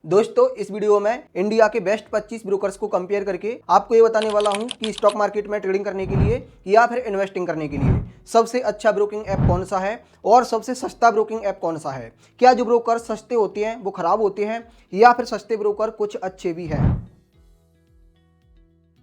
दोस्तों इस वीडियो में इंडिया के बेस्ट 25 ब्रोकर्स को कंपेयर करके आपको ये बताने वाला हूं कि स्टॉक मार्केट में ट्रेडिंग करने के लिए या फिर इन्वेस्टिंग करने के लिए सबसे अच्छा ब्रोकिंग ऐप कौन सा है और सबसे सस्ता ब्रोकिंग ऐप कौन सा है। क्या जो ब्रोकर सस्ते होते हैं वो खराब होते हैं या फिर सस्ते ब्रोकर कुछ अच्छे भी हैं।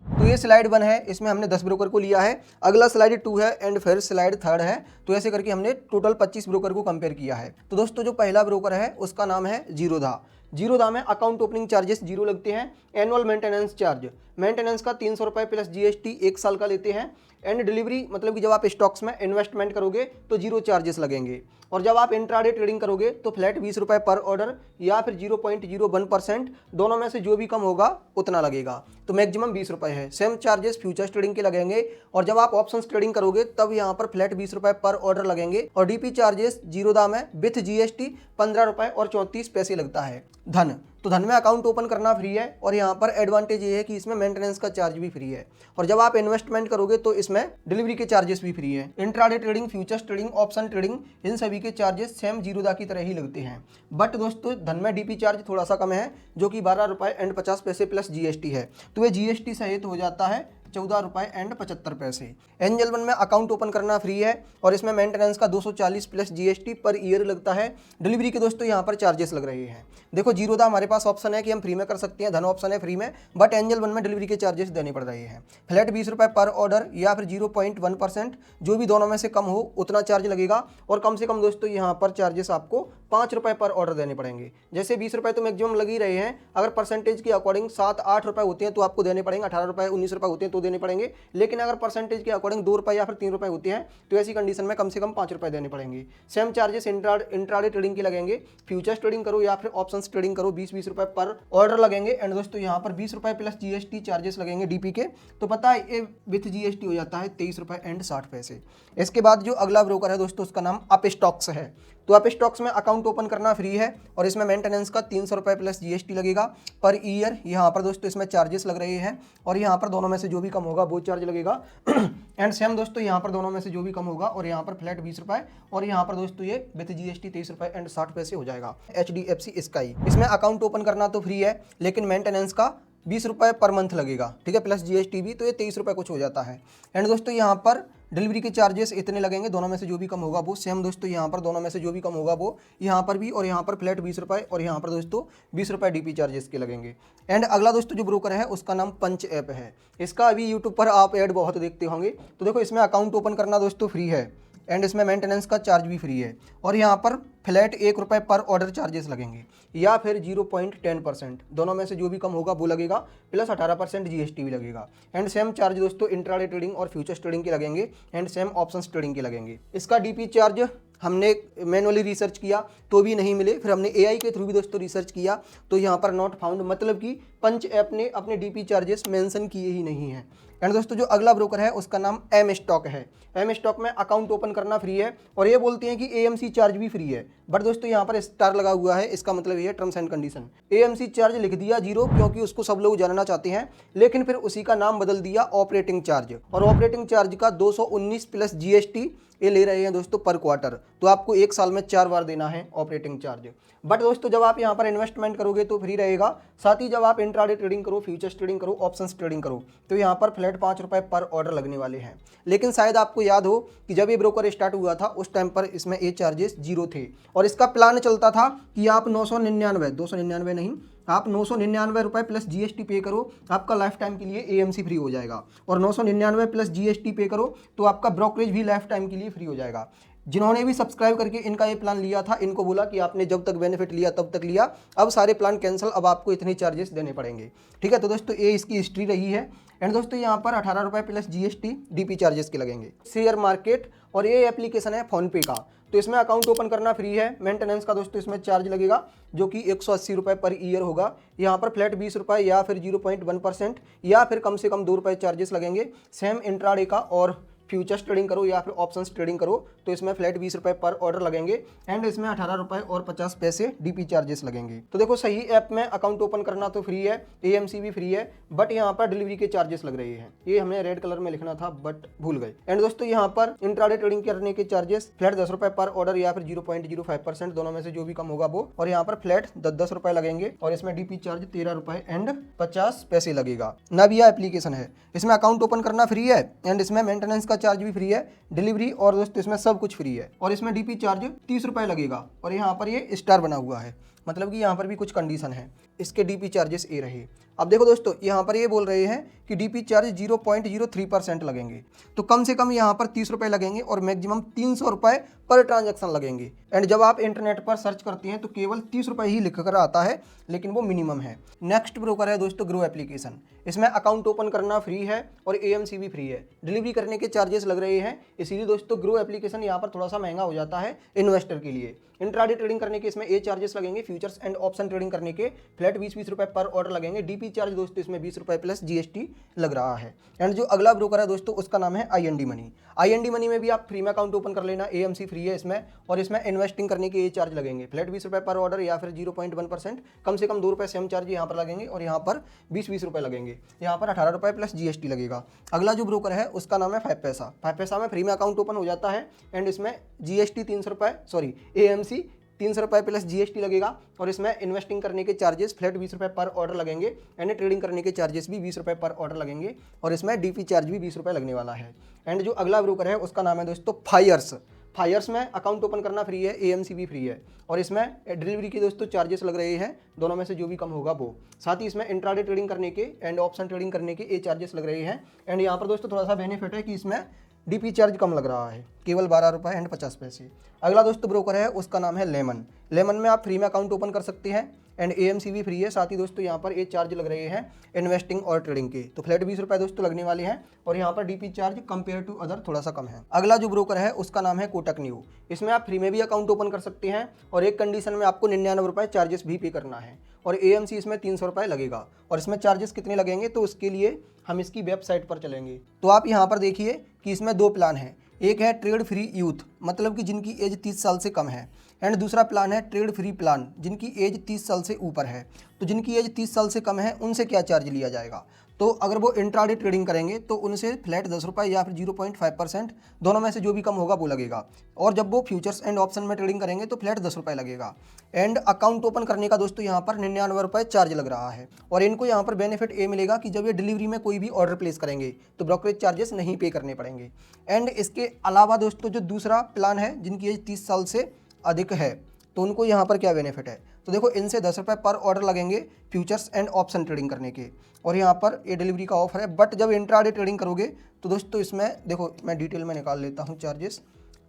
तो ये स्लाइड 1 है, इसमें हमने 10 ब्रोकर को लिया है। अगला स्लाइड 2 है एंड फिर स्लाइड 3 है। तो ऐसे करके हमने टोटल 25 ब्रोकर को कंपेयर किया है। तो दोस्तों जो पहला ब्रोकर है उसका नाम है जीरोधा। जीरोधा में अकाउंट ओपनिंग चार्जेस जीरो लगते हैं। एनुअल मेंटेनेंस चार्ज मेंटेनेंस का 300 रुपये प्लस जीएसटी 1 साल का लेते हैं। एंड डिलीवरी मतलब कि जब आप स्टॉक्स में इन्वेस्टमेंट करोगे तो जीरो चार्जेस लगेंगे। और जब आप इंट्राडे ट्रेडिंग करोगे तो फ्लैट 20 रुपये पर ऑर्डर या फिर 0.01%, दोनों में से जो भी कम होगा उतना लगेगा। तो मैक्सिमम 20 रुपये है। सेम चार्जेस फ्यूचर्स ट्रेडिंग के लगेंगे और जब आप ऑप्शंस ट्रेडिंग करोगे तब यहाँ पर फ्लैट 20 रुपये पर ऑर्डर लगेंगे। और डीपी चार्जेस जीरोधा में विथ जीएसटी 15 रुपये और 34 पैसे लगता है। धन तो धन में अकाउंट ओपन करना फ्री है और यहाँ पर एडवांटेज ये है कि इसमें मेंटेनेंस का चार्ज भी फ्री है। और जब आप इन्वेस्टमेंट करोगे तो इसमें डिलीवरी के चार्जेस भी फ्री है। Intraday trading, futures trading, option trading, इन सभी के चार्जेस सेम जीरोधा की तरह ही लगते हैं। बट दोस्तों धन में डीपी चार्ज थोड़ा सा कम है, जो कि 12 रुपये एंड 50 पैसे प्लस जीएसटी है। तो ये जीएसटी सहित हो जाता है 14 रुपये एंड 75 पैसे। एंजल वन में अकाउंट ओपन करना फ्री है और इसमें मेंटेनेंस का 240 प्लस जीएसटी पर ईयर लगता है। डिलीवरी के दोस्तों यहाँ पर चार्जेस लग रहे हैं। देखो जीरोधा हमारे पास ऑप्शन है कि हम फ्री में कर सकते हैं, धन ऑप्शन है फ्री में, बट एंजल वन में डिलीवरी के चार्जेस देने पड़ रहे हैं। फ्लैट 20 रुपये पर ऑर्डर या फिर 0.1%, जो भी दोनों में से कम हो उतना चार्ज लगेगा। और कम से कम दोस्तों यहाँ पर चार्जेस आपको 5 रुपये पर ऑर्डर देने पड़ेंगे। जैसे 20 रुपये तो मैक्सिमम लग ही रहे हैं, अगर परसेंटेज के अकॉर्डिंग 7-8 रुपये होते हैं तो आपको देने पड़ेंगे, 18 रुपये 19 रुपये होते हैं तो देने पड़ेंगे। लेकिन अगर परसेंटेज के अकॉर्डिंग 2 रुपये या फिर 3 रुपये होते हैं तो ऐसी कंडीशन में कम से कम 5 रुपये देने पड़ेंगे। सेम चार्जेस इंट्राडे ट्रेडिंग के लगेंगे। फ्यूचर्स ट्रेडिंग करो या फिर ऑप्शंस ट्रेडिंग करो 20-20 रुपये पर ऑर्डर लगेंगे। एंड दोस्तों यहाँ पर 20 रुपये प्लस जीएसटी चार्जेस लगेंगे डीपी के। तो पता है ये विथ जीएसटी हो जाता है 23 रुपये एंड 60 पैसे। इसके बाद जो अगला ब्रोकर है दोस्तों उसका नाम अप स्टॉक्स है। तो अप स्टॉक्स में अकाउंट ओपन करना फ्री है और इसमें मेंटेनेंस का 300 रुपये प्लस जीएसटी लगेगा पर ईयर। यहाँ पर दोस्तों इसमें चार्जेस लग रहे हैं और यहाँ पर दोनों में से जो भी कम होगा वो चार्ज लगेगा। एंड सेम दोस्तों यहाँ पर दोनों में से जो भी कम होगा और यहाँ पर फ्लैट 20 रुपये और यहाँ पर दोस्तों ये विथ जीएसटी 23 रुपये एंड 60 पैसे हो जाएगा। HDFC स्काई, इसमें अकाउंट ओपन करना तो फ्री है लेकिन मेंटेनेंस का 20 रुपये पर मंथ लगेगा, ठीक है, प्लस जीएसटी भी, तो ये 23 रुपये कुछ हो जाता है। एंड दोस्तों यहाँ पर डिलीवरी के चार्जेस इतने लगेंगे, दोनों में से जो भी कम होगा वो। सेम दोस्तों यहाँ पर दोनों में से जो भी कम होगा वो यहाँ पर भी, और यहाँ पर फ्लैट 20 रुपये और यहाँ पर दोस्तों 20 रुपये डीपी चार्जेस के लगेंगे। एंड अगला दोस्तों जो ब्रोकर है उसका नाम पंच ऐप है। इसका अभी यूट्यूब पर आप ऐड बहुत देखते होंगे। तो देखो इसमें अकाउंट ओपन करना दोस्तों फ्री है एंड इसमें मेंटेनेंस का चार्ज भी फ्री है और यहाँ पर फ्लैट 1 रुपये पर ऑर्डर चार्जेस लगेंगे या फिर 0.10%, दोनों में से जो भी कम होगा वो लगेगा, प्लस 18% जीएसटी भी लगेगा। एंड सेम चार्ज दोस्तों इंट्राडे ट्रेडिंग और फ्यूचर्स ट्रेडिंग के लगेंगे एंड सेम ऑप्शंस ट्रेडिंग के लगेंगे। इसका डीपी चार्ज हमने मैनुअली रिसर्च किया तो भी नहीं मिले, फिर हमने एआई के थ्रू भी दोस्तों रिसर्च किया तो यहाँ पर नॉट फाउंड, मतलब कि पंच ऐप ने अपने डीपी चार्जेस मेंशन किए ही नहीं हैं। एंड दोस्तों जो अगला ब्रोकर है उसका नाम एम स्टॉक है। एम स्टॉक में अकाउंट ओपन करना फ्री है और ये बोलते हैं कि एएमसी चार्ज भी फ्री है, बट दोस्तों यहाँ पर स्टार लगा हुआ है, इसका मतलब ये है terms and condition. AMC charge लिख दिया जीरो क्योंकि उसको सब लोग जानना चाहते हैं, लेकिन फिर उसी का नाम बदल दिया ऑपरेटिंग चार्ज। और ऑपरेटिंग चार्ज का 219 प्लस जीएसटी ये ले रहे हैं दोस्तों पर क्वार्टर। तो आपको 1 साल में 4 बार देना है ऑपरेटिंग चार्ज। बट दोस्तों जब आप यहाँ पर इन्वेस्टमेंट करोगे तो फ्री रहेगा। साथ ही जब आप इंट्राडे ट्रेडिंग करो, फ्यूचर्स ट्रेडिंग करो, ऑप्शंस ट्रेडिंग करो तो यहाँ पर फ्लैट 5 रुपये पर ऑर्डर लगने वाले हैं। लेकिन शायद आपको याद हो कि जब ये ब्रोकर स्टार्ट हुआ था उस टाइम पर इसमें ये चार्जेस जीरो थे और इसका प्लान चलता था कि आप 299 नहीं, आप 999 रुपये प्लस जीएसटी पे करो, आपका लाइफ टाइम के लिए एएमसी फ्री हो जाएगा। और 999 प्लस जीएसटी पे करो तो आपका ब्रोकरेज भी लाइफ टाइम के लिए फ्री हो जाएगा। जिन्होंने भी सब्सक्राइब करके इनका ये प्लान लिया था इनको बोला कि आपने जब तक बेनिफिट लिया तब तक लिया, अब सारे प्लान कैंसिल, अब आपको इतने चार्जेस देने पड़ेंगे, ठीक है। तो दोस्तों ये इसकी हिस्ट्री रही है। एंड दोस्तों यहाँ पर 18 रुपये प्लस जीएसटी डीपी चार्जेस के लगेंगे। शेयर मार्केट, और ये एप्लीकेशन है फोनपे का, तो इसमें अकाउंट ओपन करना फ्री है। मेंटेनेंस का दोस्तों इसमें चार्ज लगेगा जो कि 180 रुपये पर ईयर होगा। यहाँ पर फ्लैट 20 रुपये या फिर 0.1% या फिर कम से कम 2 रुपये चार्जेस लगेंगे। सेम इंट्राडे का और फ्यूचर्स ट्रेडिंग करो या फिर ऑप्शंस ट्रेडिंग करो तो इसमें फ्लैट 20 रुपये पर ऑर्डर लगेंगे एंड इसमें 18 रुपये और 50 पैसे डीपी चार्जेस लगेंगे। तो देखो सही ऐप में अकाउंट ओपन करना तो फ्री है, एएमसी भी फ्री है, बट यहाँ पर डिलीवरी के चार्जेस लग रहे हैं। ये हमने रेड कलर में लिखना था बट भूल गए। एंड दोस्तों यहाँ पर इंट्राडे ट्रेडिंग करने के चार्जेस फ्लैट 10 रुपये पर ऑर्डर या फिर 0.05% दोनों में से जो भी कम होगा वो, और यहाँ पर फ्लैट 10 रुपये लगेंगे और इसमें डीपी चार्ज 13 रुपये एंड 50 पैसे लगेगा। नाविया एप्लीकेशन है, इसमें अकाउंट ओपन करना फ्री है एंड इसमें मेंटेनेंस का चार्ज भी फ्री है, डिलीवरी और दोस्तों इसमें सब कुछ फ्री है और इसमें डीपी चार्ज 30 रुपये लगेगा और यहाँ पर ये स्टार बना हुआ है, मतलब कि यहाँ पर भी कुछ कंडीशन है। इसके डीपी चार्जेस ए रहे। अब देखो दोस्तों यहाँ पर ये बोल रहे हैं कि डीपी चार्ज 0.03% लगेंगे, तो कम से कम यहाँ पर 30 रुपये लगेंगे और मैक्सिमम 300 रुपये पर ट्रांजैक्शन लगेंगे। एंड जब आप इंटरनेट पर सर्च करते हैं तो केवल 30 रुपये ही लिख कर आता है, लेकिन वो मिनिमम है। नेक्स्ट ब्रोकर है दोस्तों ग्रो एप्लीकेशन, इसमें अकाउंट ओपन करना फ्री है और एएमसी भी फ्री है, डिलीवरी करने के चार्जेस लग रहे हैं, इसीलिए दोस्तों ग्रो एप्लीकेशन यहाँ पर थोड़ा सा महंगा हो जाता है इन्वेस्टर के लिए। इंट्राडे ट्रेडिंग करने के इसमें ए चार्जेस लगेंगे, फ्यूचर्स एंड ऑप्शन ट्रेडिंग करने के फ्लैट 20 रुपये पर ऑर्डर लगेंगे, डीपी चार्ज दोस्तों इसमें 20 रुपये प्लस जीएसटी लग रहा है। एंड जो अगला ब्रोकर है दोस्तों उसका नाम है आईएनडी मनी। आईएनडी मनी में भी आप फ्री में अकाउंट ओपन कर लेना, एएमसी फ्री है इसमें और इसमें इन्वेस्टिंग करने के ये चार्ज लगेंगे, फ्लैट 20 रुपये पर ऑर्डर या फिर 0.1%, कम से कम 2 रुपये सेम चार्ज यहाँ पर लगेंगे और यहाँ पर 20 रुपये लगेंगे, यहाँ पर 18 रुपये प्लस जीएसटी लगेगा। अगला जो ब्रोकर है उसका नाम है 5 पैसा। 5 पैसा में फ्री में अकाउंट ओपन हो जाता है एंड इसमें जीएसटी 300 रुपये, सॉरी एएमसी 300 रुपये प्लस जीएसटी लगेगा और इसमें इन्वेस्टिंग करने के चार्जेस फ्लैट 20 रुपये पर ऑर्डर लगेंगे एंड ट्रेडिंग करने के चार्जेस भी 20 रुपये पर ऑर्डर लगेंगे और इसमें डीपी चार्ज भी 20 रुपये लगने वाला है। एंड जो अगला ब्रोकर है उसका नाम है दोस्तों फायर्स। फायर्स में अकाउंट ओपन करना फ्री है, एएमसी भी फ्री है और इसमें डिलीवरी के दोस्तों चार्जेस लग रहे हैं, दोनों में से जो भी कम होगा वो। साथ ही इसमें इंट्राडे ट्रेडिंग करने के एंड ऑप्शन ट्रेडिंग करने के ये चार्जेस लग रहे हैं। एंड यहाँ पर दोस्तों थोड़ा सा बेनिफिट है कि इसमें डीपी चार्ज कम लग रहा है, केवल 12 रुपये एंड 50 पैसे। अगला दोस्तों ब्रोकर है उसका नाम है लेमन। लेमन में आप फ्री में अकाउंट ओपन कर सकते हैं एंड एएमसी भी फ्री है। साथ ही दोस्तों यहाँ पर ये चार्ज लग रहे हैं इन्वेस्टिंग और ट्रेडिंग के, तो फ्लैट 20 रुपये दोस्तों लगने वाले हैं और यहाँ पर DP charge compare to other थोड़ा सा कम है। अगला जो ब्रोकर है उसका नाम है कोटक न्यू। इसमें आप फ्री में भी अकाउंट ओपन कर सकते हैं और एक कंडीशन में आपको 99 रुपये चार्जेस भी पे करना है और एएमसी इसमें 300 रुपये लगेगा। और इसमें चार्जेस कितने लगेंगे तो उसके लिए हम इसकी वेबसाइट पर चलेंगे। तो आप यहाँ पर देखिए कि इसमें 2 प्लान है, एक है ट्रेड फ्री यूथ, मतलब कि जिनकी एज 30 साल से कम है, एंड दूसरा प्लान है ट्रेड फ्री प्लान, जिनकी एज 30 साल से ऊपर है। तो जिनकी एज 30 साल से कम है उनसे क्या चार्ज लिया जाएगा, तो अगर वो इंट्राडे ट्रेडिंग करेंगे तो उनसे फ्लैट 10 रुपये या फिर 0.5%, दोनों में से जो भी कम होगा वो लगेगा। और जब वो फ्यूचर्स एंड ऑप्शन में ट्रेडिंग करेंगे तो फ्लैट 10 रुपये लगेगा। एंड अकाउंट ओपन करने का दोस्तों यहाँ पर 99 रुपये चार्ज लग रहा है और इनको यहाँ पर बेनिफिट ये मिलेगा कि जब ये डिलीवरी में कोई भी ऑर्डर प्लेस करेंगे तो ब्रोकरेज चार्जेस नहीं पे करने पड़ेंगे। एंड इसके अलावा दोस्तों जो दूसरा प्लान है जिनकी एज 30 साल से अधिक है तो उनको यहाँ पर क्या बेनिफिट है, तो देखो इनसे 10 रुपये पर ऑर्डर लगेंगे फ्यूचर्स एंड ऑप्शन ट्रेडिंग करने के और यहाँ पर ये डिलीवरी का ऑफर है। बट जब इंट्राडे ट्रेडिंग करोगे तो दोस्तों इसमें देखो मैं डिटेल में निकाल लेता हूँ चार्जेस।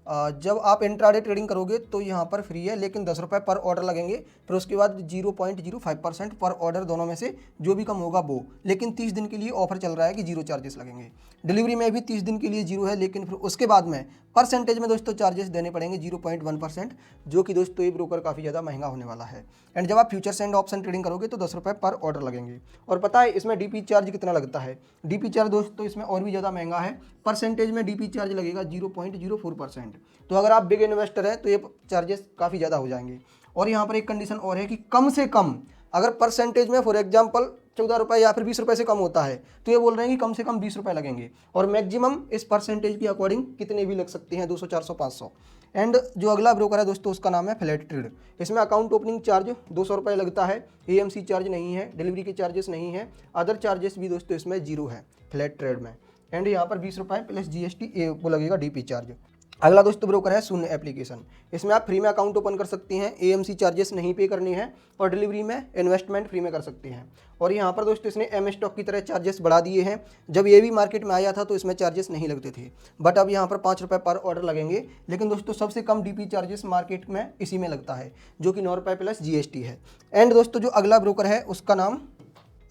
जब आप इंट्राडे ट्रेडिंग करोगे तो यहाँ पर फ्री है, लेकिन 10 रुपये पर ऑर्डर लगेंगे, फिर उसके बाद 0.05% पर ऑर्डर, दोनों में से जो भी कम होगा वो। लेकिन 30 दिन के लिए ऑफर चल रहा है कि 0 चार्जेस लगेंगे। डिलीवरी में भी 30 दिन के लिए 0 है, लेकिन फिर उसके बाद में परसेंटेज में दोस्तों चार्जेस देने पड़ेंगे 0.1%, जो कि दोस्तों ये ब्रोकर काफ़ी ज़्यादा महंगा होने वाला है। एंड जब आप फ्यूचर्स एंड ऑप्शन ट्रेडिंग करोगे तो 10 रुपये पर ऑर्डर लगेंगे। और पता है इसमें डीपी चार्ज कितना लगता है, डीपी चार्ज दोस्तों इसमें और भी ज़्यादा महंगा है, परसेंटेज में डीपी चार्ज लगेगा 0.04%। तो अगर आप बिग इन्वेस्टर है तो ये चार्जेस काफ़ी ज़्यादा हो जाएंगे। और यहाँ पर एक कंडीशन और है कि कम से कम अगर परसेंटेज में फॉर एग्जांपल 14 रुपये या फिर 20 रुपये से कम होता है तो ये बोल रहे हैं कि कम से कम 20 रुपये लगेंगे और मैक्सिमम इस परसेंटेज के अकॉर्डिंग कितने भी लग सकते हैं, 200, 400, 500। एंड जो अगला ब्रोकर है दोस्तों उसका नाम है फ्लैट ट्रेड। इसमें अकाउंट ओपनिंग चार्ज 200 रुपये लगता है, एएमसी चार्ज नहीं है, डिलीवरी के चार्जेस नहीं है, अदर चार्जेस भी दोस्तों इसमें 0 है फ्लैट ट्रेड में। एंड यहाँ पर 20 रुपये प्लस जीएसटी वो लगेगा डीपी चार्ज। अगला दोस्तों ब्रोकर है शून्य एप्लीकेशन। इसमें आप फ्री में अकाउंट ओपन कर सकते हैं, एएमसी चार्जेस नहीं पे करनी है और डिलीवरी में इन्वेस्टमेंट फ्री में कर सकते हैं। और यहाँ पर दोस्तों इसने एम स्टॉक की तरह चार्जेस बढ़ा दिए हैं। जब ये भी मार्केट में आया था तो इसमें चार्जेस नहीं लगते थे, बट अब यहाँ पर 5 रुपये पर ऑर्डर लगेंगे। लेकिन दोस्तों सबसे कम डीपी चार्जेस मार्केट में इसी में लगता है, जो कि 9 रुपये प्लस जीएसटी है। एंड दोस्तों जो अगला ब्रोकर है उसका नाम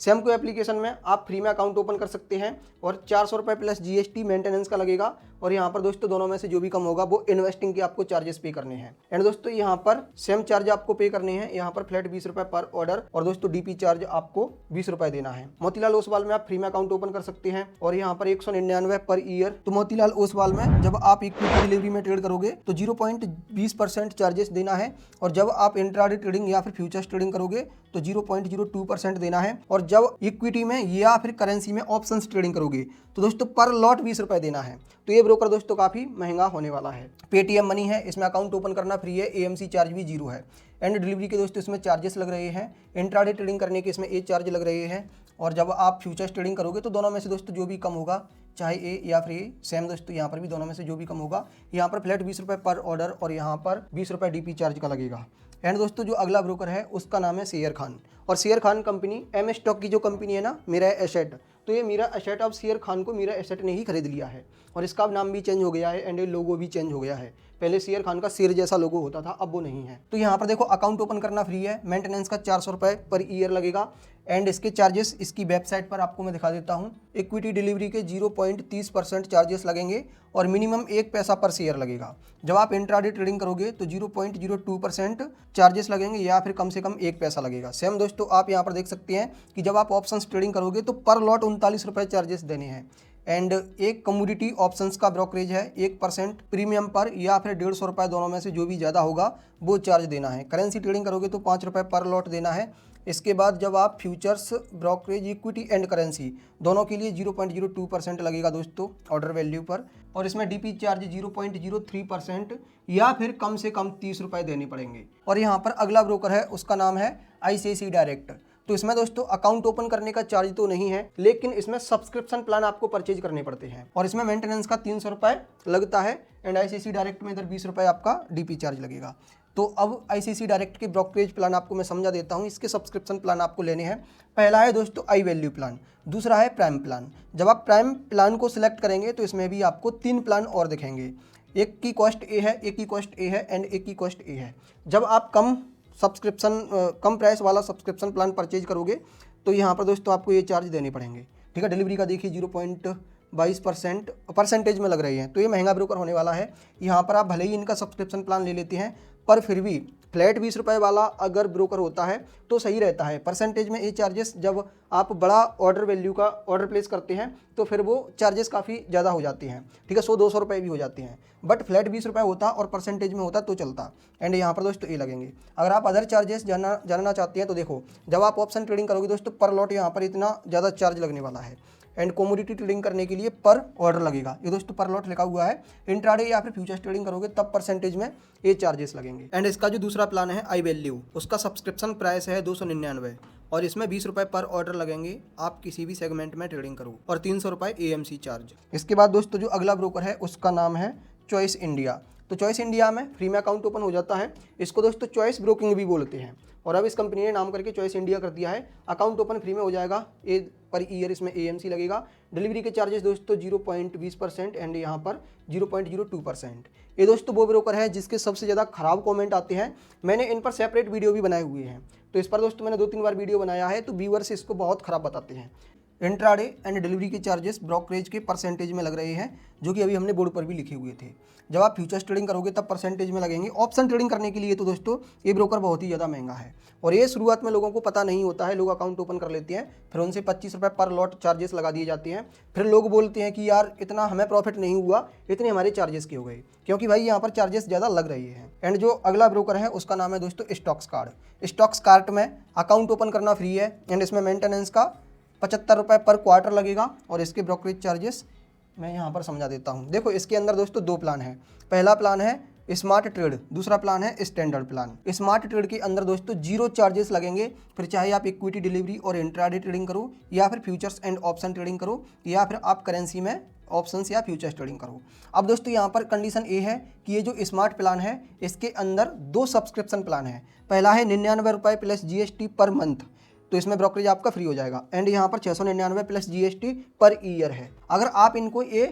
सेमको एप्लीकेशन में आप फ्री में अकाउंट ओपन कर सकते हैं और 400 रुपये प्लस जीएसटी मेंटेनेंस का लगेगा और यहाँ पर दोस्तों दोनों में से जो भी कम होगा वो इन्वेस्टिंग के आपको चार्जेस पे करने हैं। एंड दोस्तों यहाँ पर सेम चार्ज आपको पे करने हैं, यहाँ पर फ्लैट 20 रुपए पर ऑर्डर और दोस्तों डीपी चार्ज आपको 20 रुपए देना है। मोतीलाल ओसवाल में आप फ्री में अकाउंट ओपन कर सकते हैं और यहाँ पर 199 पर ईयर। तो मोतीलाल ओसवाल में जब आप इक्विटी डिलीवरी में ट्रेड करोगे तो 0.20% चार्जेस देना है, और जब आप इंट्राडे ट्रेडिंग या फिर फ्यूचर्स ट्रेडिंग करोगे तो 0.02% देना है, और जब इक्विटी में या फिर करेंसी में ऑप्शंस ट्रेडिंग करोगे तो दोस्तों पर लॉट 20 रुपए देना है। तो ये ब्रोकर दोस्तों काफ़ी महंगा होने वाला है। पेटीएम मनी है, इसमें अकाउंट ओपन करना फ्री है, एएमसी चार्ज भी 0 है। एंड डिलीवरी के दोस्तों इसमें चार्जेस लग रहे हैं, इंट्राडे ट्रेडिंग करने के इसमें ए चार्ज लग रहे हैं, और जब आप फ्यूचर्स ट्रेडिंग करोगे तो दोनों में से दोस्तों जो भी कम होगा, चाहे ए या फिर ए सेम दोस्तों यहाँ पर भी दोनों में से जो भी कम होगा, यहाँ पर फ्लैट 20 रुपये पर ऑर्डर और यहाँ पर 20 रुपये डीपी चार्ज का लगेगा। एंड दोस्तों जो अगला ब्रोकर है उसका नाम है शेयर खान, और Sharekhan company M stock की जो कंपनी है ना, मीरा एसेट, तो ये मीरा एसेट अब शेयर खान को मीरा एसेट ने ही खरीद लिया है, और इसका नाम भी चेंज हो गया है एंड ये लोगो भी चेंज हो गया है। पहले शेयर खान का शेर जैसा लोगो होता था, अब वो नहीं है। तो यहाँ पर देखो अकाउंट ओपन करना फ्री है, मेंटेनेंस का 400 रुपये पर ईयर लगेगा, एंड इसके चार्जेस इसकी वेबसाइट पर आपको मैं दिखा देता हूँ। इक्विटी डिलीवरी के 0.30% चार्जेस लगेंगे और मिनिमम 1 पैसा पर शेयर लगेगा। जब आप इंट्राडे ट्रेडिंग करोगे तो 0.02% चार्जेस लगेंगे या फिर कम से कम 1 पैसा लगेगा। सेम दोस्तों आप यहाँ पर देख सकते हैं कि जब आप ऑप्शंस ट्रेडिंग करोगे तो पर लॉट 39 रुपये चार्जेस देने हैं, एंड एक कमोडिटी ऑप्शंस का ब्रोकरेज है 1% प्रीमियम पर या फिर 150 रुपये, दोनों में से जो भी ज़्यादा होगा वो चार्ज देना है। करेंसी ट्रेडिंग करोगे तो 5 रुपये पर लॉट देना है। इसके बाद जब आप futures brokerage equity and currency दोनों के लिए 0.02% लगेगा दोस्तों ऑर्डर वैल्यू पर, और इसमें डीपी चार्ज 0.03% या फिर कम से कम 30 रुपये देने पड़ेंगे। और यहाँ पर अगला ब्रोकर है उसका नाम है ICICI डायरेक्ट। तो इसमें दोस्तों अकाउंट ओपन करने का चार्ज तो नहीं है, लेकिन इसमें सब्सक्रिप्शन प्लान आपको परचेज करने पड़ते हैं, और इसमें मेंटेनेंस का 300 रुपये लगता है, एंड ICICI डायरेक्ट में इधर 20 रुपये आपका डीपी चार्ज लगेगा। तो अब ICICI डायरेक्ट के ब्रोकरेज प्लान आपको मैं समझा देता हूँ। इसके सब्सक्रिप्शन प्लान आपको लेने हैं। पहला है दोस्तों आई वैल्यू प्लान, दूसरा है प्राइम प्लान। जब आप प्राइम प्लान को सिलेक्ट करेंगे तो इसमें भी आपको 3 प्लान और दिखेंगे, एक की कॉस्ट ए है, एक की कॉस्ट ए है एंड एक की कॉस्ट ए है। जब आप कम प्राइस वाला सब्सक्रिप्शन प्लान परचेज करोगे तो यहाँ पर दोस्तों आपको ये चार्ज देने पड़ेंगे। ठीक है, डिलीवरी का देखिए 0.22% परसेंटेज में लग रही है, तो ये महंगा ब्रोकर होने वाला है। यहाँ पर आप भले ही इनका सब्सक्रिप्शन प्लान ले लेते हैं, पर फिर भी फ्लैट 20 रुपये वाला अगर ब्रोकर होता है तो सही रहता है। परसेंटेज में ये चार्जेस जब आप बड़ा ऑर्डर वैल्यू का ऑर्डर प्लेस करते हैं तो फिर वो चार्जेस काफ़ी ज़्यादा हो जाते हैं। ठीक है, 100-200 रुपये भी हो जाते हैं, बट फ्लैट 20 रुपये होता और परसेंटेज में होता तो चलता। एंड यहाँ पर दोस्तों ये लगेंगे। अगर आप अदर चार्जेस जानना चाहते हैं तो देखो, जब आप ऑप्शन ट्रेडिंग करोगे दोस्तों पर लॉट यहाँ पर इतना ज़्यादा चार्ज लगने वाला है, एंड कमोडिटी ट्रेडिंग करने के लिए पर ऑर्डर लगेगा, ये दोस्तों पर लॉट लिखा हुआ है। इंट्राडे या फिर फ्यूचर्स ट्रेडिंग करोगे तब परसेंटेज में ये चार्जेस लगेंगे। एंड इसका जो दूसरा प्लान है आई वैल्यू, उसका सब्सक्रिप्शन प्राइस है 299, और इसमें 20 रुपये पर ऑर्डर लगेंगे, आप किसी भी सेगमेंट में ट्रेडिंग करो, और 300 रुपये AMC चार्ज। इसके बाद दोस्तों जो अगला ब्रोकर है उसका नाम है चॉइस इंडिया। तो चॉइस इंडिया में फ्री में अकाउंट ओपन हो जाता है, इसको दोस्तों चॉइस ब्रोकिंग भी बोलते हैं, और अब इस कंपनी ने नाम करके चॉइस इंडिया कर दिया है। अकाउंट ओपन फ्री में हो जाएगा, पर ईयर इसमें AMC लगेगा। डिलीवरी के चार्जेस दोस्तों 0.20% एंड यहाँ पर 0.02%। ये दोस्तों वो ब्रोकर है जिसके सबसे ज़्यादा खराब कमेंट आते हैं। मैंने इन पर सेपरेट वीडियो भी बनाए हुए हैं, तो इस पर दोस्तों मैंने 2-3 बार वीडियो बनाया है, तो व्यूअर्स इसको बहुत ख़राब बताते हैं। इंट्राडे एंड डिलीवरी के चार्जेस ब्रोकरेज के परसेंटेज में लग रहे हैं, जो कि अभी हमने बोर्ड पर भी लिखे हुए थे। जब आप फ्यूचर्स ट्रेडिंग करोगे तब परसेंटेज में लगेंगे। ऑप्शन ट्रेडिंग करने के लिए तो दोस्तों ये ब्रोकर बहुत ही ज़्यादा महंगा है, और ये शुरुआत में लोगों को पता नहीं होता है। लोग अकाउंट ओपन कर लेते हैं, फिर उनसे 25 रुपये पर लॉट चार्जेस लगा दिए जाते हैं। फिर लोग बोलते हैं कि यार इतना हमें प्रॉफिट नहीं हुआ, इतने हमारे चार्जेस के हो गए, क्योंकि भाई यहाँ पर चार्जेस ज़्यादा लग रही है। एंड जो अगला ब्रोकर है उसका नाम है दोस्तों स्टॉक्स कार्ड। स्टॉक्स कार्ड में अकाउंट ओपन करना फ्री है, एंड इसमें मेंटेनेंस का 75 रुपये पर क्वार्टर लगेगा, और इसके ब्रोकरेज चार्जेस मैं यहाँ पर समझा देता हूँ। देखो इसके अंदर दोस्तों 2 प्लान है। पहला प्लान है स्मार्ट ट्रेड, दूसरा प्लान है स्टैंडर्ड प्लान। स्मार्ट ट्रेड के अंदर दोस्तों 0 चार्जेस लगेंगे, फिर चाहे आप इक्विटी डिलीवरी और इंट्राडे ट्रेडिंग करो, या फिर फ्यूचर्स एंड ऑप्शन ट्रेडिंग करो, या फिर आप करेंसी में ऑप्शंस या फ्यूचर्स ट्रेडिंग करो। अब दोस्तों यहाँ पर कंडीशन ये है कि ये जो स्मार्ट प्लान है इसके अंदर 2 सब्सक्रिप्शन प्लान है। पहला है 99 रुपये प्लस GST पर मंथ, तो इसमें ब्रोकरेज आपका फ्री हो जाएगा, एंड यहाँ पर 699 प्लस GST पर ईयर है। अगर आप इनको ये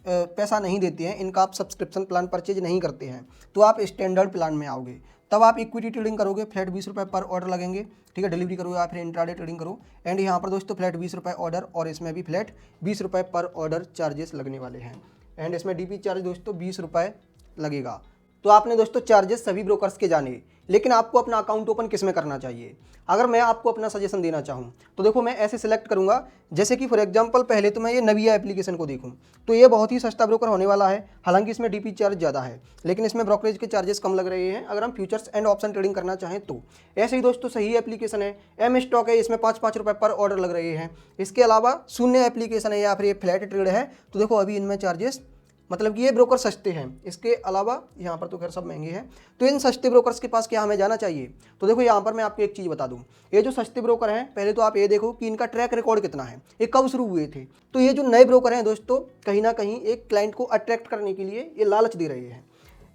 पैसा नहीं देते हैं, इनका आप सब्सक्रिप्शन प्लान परचेज नहीं करते हैं, तो आप स्टैंडर्ड प्लान में आओगे। तब आप इक्विटी ट्रेडिंग करोगे, फ्लैट 20 रुपये पर ऑर्डर लगेंगे। ठीक है, डिलीवरी करो या फिर इंट्राडे ट्रेडिंग करो, एंड यहाँ पर दोस्तों फ्लैट 20 रुपये ऑर्डर, और इसमें भी फ्लैट 20 रुपये पर ऑर्डर चार्जेस लगने वाले हैं। एंड इसमें डीपी चार्ज दोस्तों 20 रुपये लगेगा। तो आपने दोस्तों चार्जेस सभी ब्रोकर्स के जाने, लेकिन आपको अपना अकाउंट ओपन किस में करना चाहिए। अगर मैं आपको अपना सजेशन देना चाहूँ तो देखो मैं ऐसे सिलेक्ट करूँगा, जैसे कि फॉर एग्जांपल पहले तो मैं ये नविया एप्लीकेशन को देखूँ तो ये बहुत ही सस्ता ब्रोकर होने वाला है। हालांकि इसमें डीपी चार्ज ज़्यादा है, लेकिन इसमें ब्रोकरेज के चार्जेस कम लग रहे हैं अगर हम फ्यूचर्स एंड ऑप्शन ट्रेडिंग करना चाहें तो। ऐसे ही दोस्तों सही एप्लीकेशन है, एम स्टॉक है, इसमें 5-5 रुपये पर ऑर्डर लग रहे हैं। इसके अलावा शून्य एप्लीकेशन है या फिर ये फ्लैट ट्रेड है, तो देखो अभी इनमें चार्जेस मतलब कि ये ब्रोकर सस्ते हैं। इसके अलावा यहाँ पर तो खैर सब महंगे हैं। तो इन सस्ते ब्रोकर्स के पास क्या हमें जाना चाहिए, तो देखो यहाँ पर मैं आपको एक चीज़ बता दूँ, ये जो सस्ते ब्रोकर हैं पहले तो आप ये देखो कि इनका ट्रैक रिकॉर्ड कितना है, ये कब शुरू हुए थे। तो ये जो नए ब्रोकर हैं दोस्तों कहीं ना कहीं एक क्लाइंट को अट्रैक्ट करने के लिए ये लालच दे रहे हैं।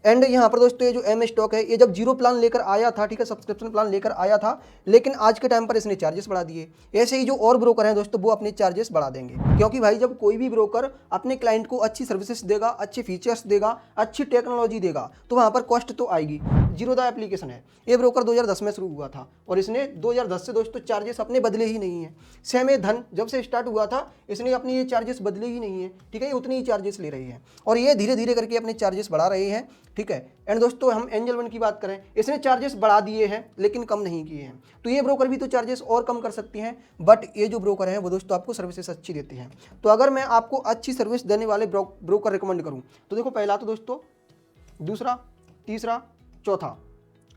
एंड यहाँ पर दोस्तों ये जो एम स्टॉक है ये जब जीरो प्लान लेकर आया था, ठीक है, सब्सक्रिप्शन प्लान लेकर आया था, लेकिन आज के टाइम पर इसने चार्जेस बढ़ा दिए। ऐसे ही जो और ब्रोकर हैं दोस्तों वो अपने चार्जेस बढ़ा देंगे, क्योंकि भाई जब कोई भी ब्रोकर अपने क्लाइंट को अच्छी सर्विसेज देगा, अच्छे फीचर्स देगा, अच्छी टेक्नोलॉजी देगा, तो वहाँ पर कॉस्ट तो आएगी। जीरोधा एप्लीकेशन है, ये ब्रोकर 2010 में शुरू हुआ था और इसने 2010 से दोस्तों चार्जेस अपने बदले ही नहीं है। सेम ए धन जब से स्टार्ट हुआ था इसने अपने ये चार्जेस बदले ही नहीं है, ठीक है, ये उतनी ही चार्जेस ले रही है और ये धीरे धीरे करके अपने चार्जेस बढ़ा रहे हैं, ठीक है। एंड दोस्तों हम एंजल वन की बात करें, इसने चार्जेस बढ़ा दिए हैं लेकिन कम नहीं किए हैं। तो ये ब्रोकर भी तो चार्जेस और कम कर सकती हैं, बट ये जो ब्रोकर हैं वो दोस्तों आपको सर्विसेज अच्छी देते हैं। तो अगर मैं आपको अच्छी सर्विस देने वाले ब्रोकर रिकमेंड करूं तो देखो पहला तो दोस्तों, दूसरा, तीसरा, चौथा,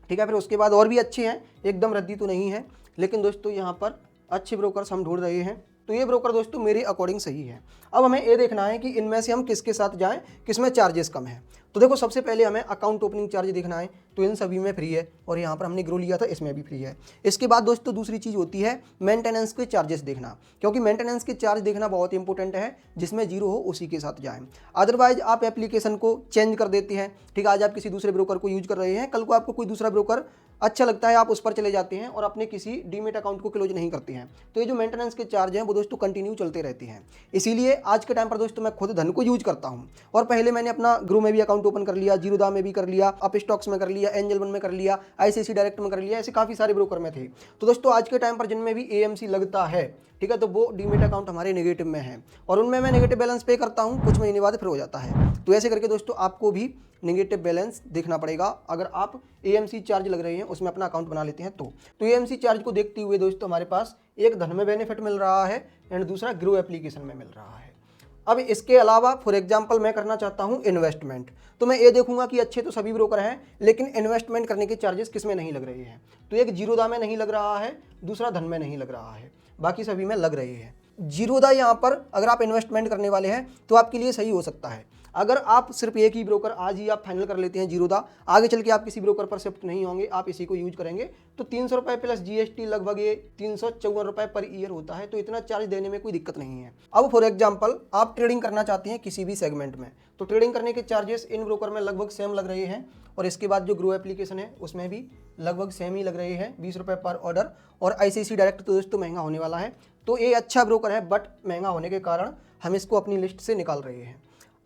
ठीक है, फिर उसके बाद और भी अच्छे हैं, एकदम रद्दी तो नहीं है, लेकिन दोस्तों यहाँ पर अच्छे ब्रोकर्स हम ढूंढ रहे हैं। तो ये ब्रोकर दोस्तों मेरे अकॉर्डिंग सही है। अब हमें ये देखना है कि इनमें से हम किसके साथ जाएं, किसमें चार्जेस कम है। तो देखो सबसे पहले हमें अकाउंट ओपनिंग चार्ज देखना है, तो इन सभी में फ्री है और यहाँ पर हमने ग्रो लिया था इसमें भी फ्री है। इसके बाद दोस्तों दूसरी चीज़ होती है मेंटेनेंस के चार्जेस देखना, क्योंकि मेंटेनेंस के चार्ज देखना बहुत इंपॉर्टेंट है, जिसमें जीरो हो उसी के साथ जाएं। अदरवाइज आप एप्लीकेशन को चेंज कर देते हैं, ठीक है, आज आप किसी दूसरे ब्रोकर को यूज कर रहे हैं, कल को आपको कोई दूसरा ब्रोकर अच्छा लगता है आप उस पर चले जाते हैं और अपने किसी डीमेट अकाउंट को क्लोज नहीं करते हैं। तो ये जो मेंटेनेंस के चार्ज हैं वो दोस्तों कंटिन्यू चलते रहते हैं। इसीलिए आज के टाइम पर दोस्तों मैं खुद धन को यूज करता हूं और पहले मैंने अपना ग्रो में भी अकाउंट ओपन कर लिया, जीरोधा में भी कर लिया, अप स्टॉक्स में कर लिया, एंजल वन में कर लिया, आईसीआईसीआई डायरेक्ट में कर लिया, ऐसे काफ़ी सारे ब्रोकर में थे। तो दोस्तों आज के टाइम पर जिनमें भी एएमसी लगता है, ठीक है, तो वो डीमेट अकाउंट हमारे नेगेटिव में है और उनमें मैं नेगेटिव बैलेंस पे करता हूँ, कुछ महीने बाद फिर हो जाता है। तो ऐसे करके दोस्तों आपको भी नेगेटिव बैलेंस देखना पड़ेगा अगर आप एएमसी चार्ज लग रहे हैं उसमें अपना अकाउंट बना लेते हैं। तो एएमसी चार्ज को देखते हुए दोस्तों हमारे पास एक धन में बेनिफिट मिल रहा है एंड दूसरा ग्रो एप्लीकेशन में मिल रहा है। अब इसके अलावा फॉर एग्जांपल मैं करना चाहता हूं इन्वेस्टमेंट, तो मैं ये देखूंगा कि अच्छे तो सभी ब्रोकर हैं लेकिन इन्वेस्टमेंट करने के चार्जेस किस में नहीं लग रहे हैं। तो एक जीरोधा में नहीं लग रहा है, दूसरा धन में नहीं लग रहा है, बाकी सभी में लग रहे हैं। जीरोधा यहाँ पर अगर आप इन्वेस्टमेंट करने वाले हैं तो आपके लिए सही हो सकता है। अगर आप सिर्फ एक ही ब्रोकर आज ही आप फाइनल कर लेते हैं जीरोधा, आगे चल के आप किसी ब्रोकर पर शिफ्ट नहीं होंगे, आप इसी को यूज करेंगे, तो 300 रुपये प्लस जीएसटी लगभग ये 354 रुपये पर ईयर होता है। तो इतना चार्ज देने में कोई दिक्कत नहीं है। अब फॉर एग्जांपल आप ट्रेडिंग करना चाहते हैं किसी भी सेगमेंट में, तो ट्रेडिंग करने के चार्जेस इन ब्रोकर में लगभग सेम लग रहे हैं और इसके बाद जो ग्रो एप्लीकेशन है उसमें भी लगभग सेम ही लग रहे हैं, 20 रुपये पर ऑर्डर। और आईसीआईसीआई डायरेक्ट तो दोस्तों महंगा होने वाला है। तो ये अच्छा ब्रोकर है बट महंगा होने के कारण हम इसको अपनी लिस्ट से निकाल रहे हैं।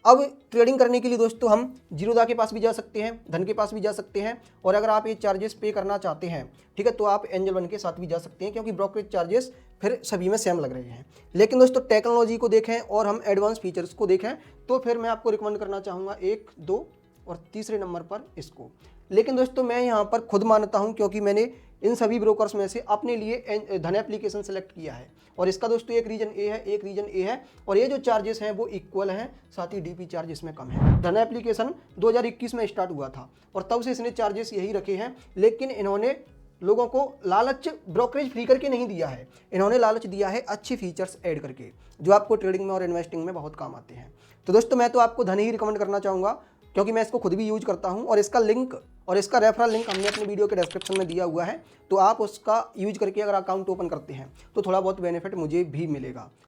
अब ट्रेडिंग करने के लिए दोस्तों हम जीरोधा के पास भी जा सकते हैं, धन के पास भी जा सकते हैं और अगर आप ये चार्जेस पे करना चाहते हैं, ठीक है, तो आप एंजल वन के साथ भी जा सकते हैं, क्योंकि ब्रोकरेज चार्जेस फिर सभी में सेम लग रहे हैं। लेकिन दोस्तों टेक्नोलॉजी को देखें और हम एडवांस फीचर्स को देखें तो फिर मैं आपको रिकमेंड करना चाहूँगा 1, 2 और तीसरे नंबर पर इसको। लेकिन दोस्तों मैं यहाँ पर खुद मानता हूँ, क्योंकि मैंने इन सभी ब्रोकर्स में से अपने लिए धन एप्लीकेशन सेलेक्ट किया है और इसका दोस्तों एक रीजन ए है, एक रीजन ए है और ये जो चार्जेस हैं वो इक्वल हैं, साथ ही डीपी चार्ज इसमें कम है। धन एप्लीकेशन 2021 में स्टार्ट हुआ था और तब से इसने चार्जेस यही रखे हैं, लेकिन इन्होंने लोगों को लालच ब्रोकरेज फ्री करके नहीं दिया है, इन्होंने लालच दिया है अच्छी फीचर्स ऐड करके, जो आपको ट्रेडिंग में और इन्वेस्टिंग में बहुत काम आते हैं। तो दोस्तों मैं तो आपको धन ही रिकमेंड करना चाहूँगा, क्योंकि मैं इसको खुद भी यूज करता हूं और इसका लिंक और इसका रेफरल लिंक हमने अपने वीडियो के डिस्क्रिप्शन में दिया हुआ है। तो आप उसका यूज करके अगर अकाउंट ओपन करते हैं तो थोड़ा बहुत बेनिफिट मुझे भी मिलेगा।